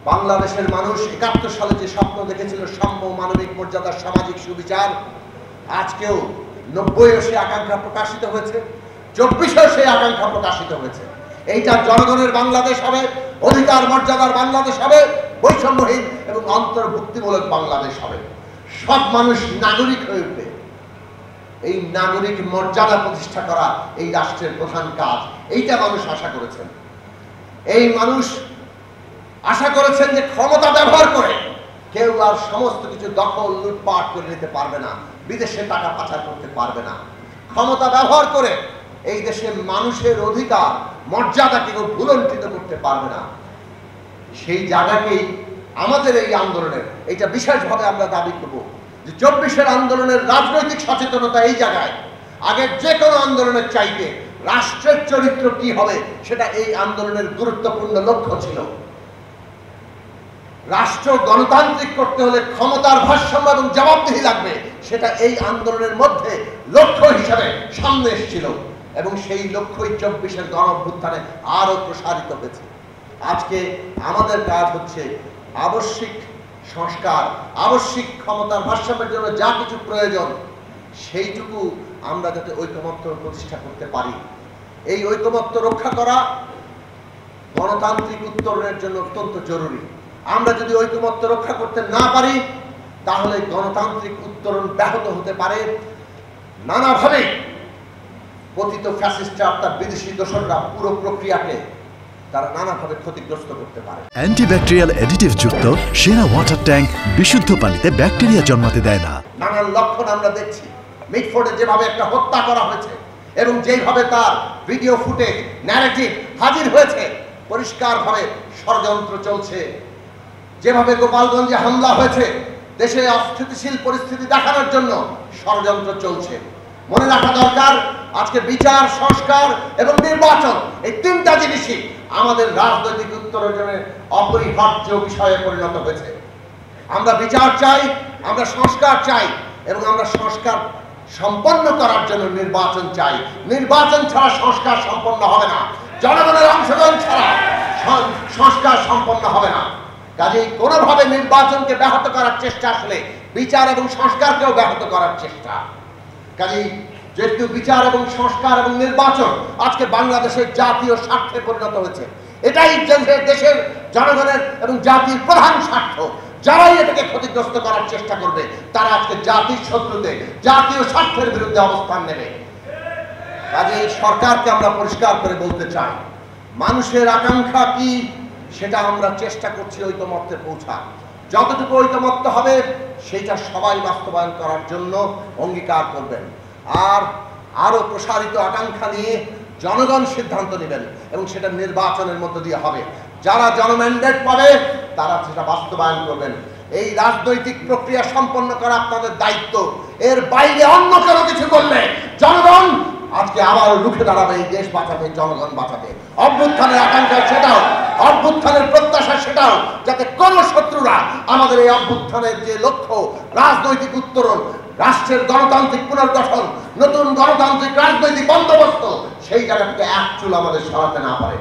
বাংলাদেশের মানুষ ৭১ সালে যে স্বপ্ন দেখেছিল সাম্য, মানবিক মর্যাদা, সামাজিক সুবিচার, আজকেও ৯০ সেই আকাঙ্ক্ষা প্রকাশিত হয়েছে, ২৪ সেই আকাঙ্ক্ষা প্রকাশিত হয়েছে। এইটা জনগণের বাংলাদেশ হবে, অধিকার মর্যাদার বাংলাদেশ হবে, বৈষম্যহীন এবং অন্তর্ভুক্তিমূলক বাংলাদেশ হবে। সব মানুষ নাগরিক হয়ে উঠবে। এই নাগরিক মর্যাদা প্রতিষ্ঠা করা এই রাষ্ট্রের প্রধান কাজ। এইটা মানুষ আশা করেছেন। এই মানুষ আশা করেছেন যে ক্ষমতা ব্যবহার করে কেউ আর সমস্ত কিছু দখল, লুটপাট করে নিতে পারবে না, বিদেশে টাকা পাচার করতে পারবে না। ক্ষমতা ব্যবহার করে এই দেশের মানুষের অধিকার মর্যাদাকে কেউ ভুলণ্ঠিত করতে পারবে না। সেই জায়গাকেই আমাদের এই আন্দোলনের, এটা বিশেষভাবে আমরা দাবি করব যে ২৪ আন্দোলনের রাজনৈতিক সচেতনতা এই জায়গায় আগের যে কোনো আন্দোলনের চাইতে রাষ্ট্রের চরিত্র কি হবে সেটা এই আন্দোলনের গুরুত্বপূর্ণ লক্ষ্য ছিল। রাষ্ট্র গণতান্ত্রিক করতে হলে ক্ষমতার ভারসাম্য এবং জবাবদিহি লাগবে, সেটা এই আন্দোলনের মধ্যে লক্ষ্য হিসাবে সামনে এসেছিল এবং সেই লক্ষ্যই ২৪ গণ অভ্যুত্থানে আরো প্রসারিত হয়েছে। আজকে আমাদের কাজ হচ্ছে আবশ্যিক সংস্কার, আবশ্যিক ক্ষমতার ভারসাম্যের জন্য যা কিছু প্রয়োজন সেইটুকু আমরা যাতে ঐকমত্য প্রতিষ্ঠা করতে পারি। এই ঐকমত্য রক্ষা করা গণতান্ত্রিক উত্তরণের জন্য অত্যন্ত জরুরি। আমরা যদি ঐকমত্য রক্ষা করতে না পারি তাহলে গণতান্ত্রিক উত্তরণ ব্যাহত হতে পারে। নানাভাবে পতিত ফ্যাসিস্টরা, তার বিদেশি দোসররা পুরো প্রক্রিয়াকে তারা নানাভাবে ক্ষতিগ্রস্ত করতে পারে। অ্যান্টিব্যাকটেরিয়াল অ্যাডিটিভ যুক্ত সেরা ওয়াটার ট্যাঙ্ক বিশুদ্ধ পানিতে ব্যাকটেরিয়া জন্মাতে দেয় না। নানান লক্ষণ আমরা দেখছি। মিটফোর্ডে যেভাবে একটা হত্যা করা হয়েছে এবং যেভাবে তার ভিডিও ফুটেজ, ন্যারেটিভ হাজির হয়েছে, পরিষ্কারভাবে ষড়যন্ত্র চলছে। যেভাবে গোপালগঞ্জে হামলা হয়েছে, দেশে অস্থিতিশীল পরিস্থিতি দেখানোর জন্য ষড়যন্ত্র চলছে। মনে রাখা দরকার, আজকে বিচার, সংস্কার এবং নির্বাচন, এই তিনটা জিনিসই আমাদের রাজনৈতিক উত্তরণের অপরিহার্য বিষয়ে পরিণত হয়েছে। আমরা বিচার চাই, আমরা সংস্কার চাই এবং আমরা সংস্কার সম্পন্ন করার জন্য নির্বাচন চাই। নির্বাচন ছাড়া সংস্কার সম্পন্ন হবে না। জনগণের অংশগ্রহণ ছাড়া সংস্কার সম্পন্ন হবে না। কাজেই কোনোভাবে নির্বাচনকে ব্যাহত করার চেষ্টা আসলে বিচার এবং সংস্কারকেও ব্যাহত করার চেষ্টা। কাজেই যেহেতু বিচার এবং সংস্কার এবং নির্বাচন আজকে বাংলাদেশের জাতীয় স্বার্থে পরিণত হয়েছে, এটাই দেশের জনগণের এবং জাতির প্রধান স্বার্থ। যারাই এটাকে ক্ষতিগ্রস্ত করার চেষ্টা করবে তারা আজকে জাতির শত্রুতে, জাতীয় স্বার্থের বিরুদ্ধে অবস্থান নেবে। কাজেই সরকারকে আমরা পরিষ্কার করে বলতে চাই, মানুষের আকাঙ্ক্ষা কি সেটা আমরা চেষ্টা করছি ঐকমত্যে পৌঁছা। যতটুকু ঐকমত্য হবে সেটা সবাই বাস্তবায়ন করার জন্য অঙ্গীকার করবেন। আর আরো প্রসারিত আকাঙ্ক্ষা নিয়ে জনগণ সিদ্ধান্ত নেবেন এবং সেটা নির্বাচনের মধ্য দিয়ে হবে। যারা জনম্যান্ডেট পাবে তারা সেটা বাস্তবায়ন করবেন। এই রাজনৈতিক প্রক্রিয়া সম্পন্ন করা আপনাদের দায়িত্ব। এর বাইরে অন্য কোনো কিছু করলে জনগণ আজকে আবার রুখে দাঁড়াবে এই দেশ বাঁচাতে, জনগণ বাঁচাতে। অভ্যুত্থানের আকাঙ্ক্ষা সেটাও, অভ্যুত্থানের প্রত্যাশা সেটাও, যাতে কোন শত্রুরা আমাদের এই অভ্যুত্থানের যে লক্ষ্য, রাজনৈতিক উত্তরণ, রাষ্ট্রের গণতান্ত্রিক পুনর্গঠন, নতুন গণতান্ত্রিক রাজনৈতিক বন্দোবস্ত, সেই জায়গা থেকে এক চুল আমাদের সরাতে না পারে।